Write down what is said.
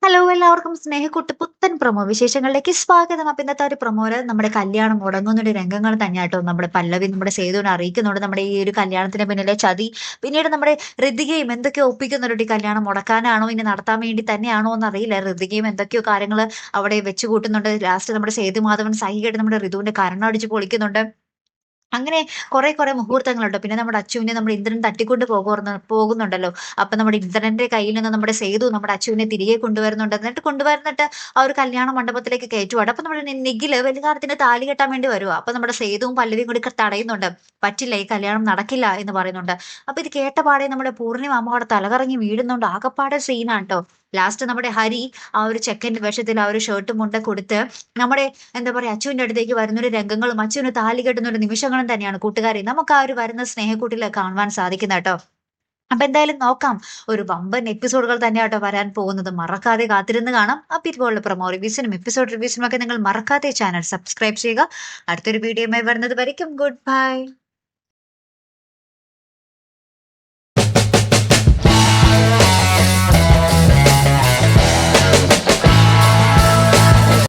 Hello എല്ലാവർക്കും സ്നേഹക്കൂട്ട് പുത്തൻ promo വിശേഷങ്ങളിലേക്ക് സ്വാഗതം. അപ്പൊ ഇന്നത്തെ ഒരു പ്രൊമോയില് നമ്മുടെ കല്യാണം മുടങ്ങുന്നൊരു രംഗങ്ങൾ തന്നെയാട്ടോ നമ്മുടെ പല്ലവി നമ്മുടെ സേതുവിനെ അറിയിക്കുന്നുണ്ട്. നമ്മുടെ ഈ ഒരു കല്യാണത്തിന് പിന്നിലെ ചതി, പിന്നീട് നമ്മുടെ ഋതികയും എന്തൊക്കെയോ ഒപ്പിക്കുന്നുണ്ട്. ഈ കല്യാണം മുടക്കാനാണോ ഇനി നടത്താൻ വേണ്ടി തന്നെയാണോ എന്ന് അറിയില്ല. ഋതികയും എന്തൊക്കെയോ കാര്യങ്ങൾ അവിടെ വെച്ച് കൂട്ടുന്നുണ്ട്. ലാസ്റ്റ് നമ്മുടെ സേതുമാധവൻ സഹികെട്ട് നമ്മുടെ ഋതുവിന്റെ കരണടിച്ച് പൊളിക്കുന്നുണ്ട്. അങ്ങനെ കുറെ മുഹൂർത്തങ്ങളുണ്ട്. പിന്നെ നമ്മുടെ അച്ചുവിനെ നമ്മുടെ ഇന്ദ്രൻ തട്ടിക്കൊണ്ട് പോകുന്നുണ്ടല്ലോ. അപ്പൊ നമ്മുടെ ഇന്ദ്രന്റെ കയ്യിൽ നിന്ന് നമ്മുടെ സേതു നമ്മുടെ അച്ചുവിനെ തിരികെ കൊണ്ടുവരുന്നുണ്ട്. എന്നിട്ട് കൊണ്ടുവരുന്നിട്ട് ആ ഒരു കല്യാണ മണ്ഡപത്തിലേക്ക് കയറ്റുവാണ്. അപ്പൊ നമ്മുടെ നിഖില് വലിയ താലി കെട്ടാൻ വേണ്ടി വരുവാ. അപ്പൊ നമ്മുടെ സേതുവും പല്ലവിയും കൂടി തടയുന്നുണ്ട്. പറ്റില്ല, ഈ കല്യാണം നടക്കില്ല എന്ന് പറയുന്നുണ്ട്. അപ്പൊ ഇത് കേട്ട പാടെ നമ്മുടെ പൂർണിമ അമ്മ അവിടെ തലകറങ്ങി വീഴുന്നുണ്ട്. ആകപ്പാടെ സീനാണ് ട്ടോ. ലാസ്റ്റ് നമ്മുടെ ഹരി ആ ഒരു ചെക്കന്റെ വേഷത്തിൽ ആ ഒരു ഷർട്ടും മുണ്ട കൊടുത്ത് നമ്മുടെ എന്താ പറയാ അച്ചുവിന്റെ അടുത്തേക്ക് വരുന്നൊരു രംഗങ്ങളും അച്ചുവിന് താലി കെട്ടുന്ന ഒരു നിമിഷങ്ങളും തന്നെയാണ് കൂട്ടുകാരെ നമുക്ക് ആ ഒരു വരുന്ന സ്നേഹക്കൂട്ടിൽ കാണുവാൻ സാധിക്കുന്ന കേട്ടോ. അപ്പൊ എന്തായാലും നോക്കാം, ഒരു വമ്പൻ എപ്പിസോഡുകൾ തന്നെയാട്ടോ വരാൻ പോകുന്നത്. മറക്കാതെ കാത്തിരുന്ന് കാണാം. അപ്പൊ ഇതുപോലുള്ള പ്രൊമോ റിവ്യൂസിനും എപ്പിസോഡ് റിവ്യൂസിനും ഒക്കെ നിങ്ങൾ മറക്കാതെ ചാനൽ സബ്സ്ക്രൈബ് ചെയ്യുക. അടുത്തൊരു വീഡിയോയുമായി വരുന്നത് വരയ്ക്കും ഗുഡ് ബൈ.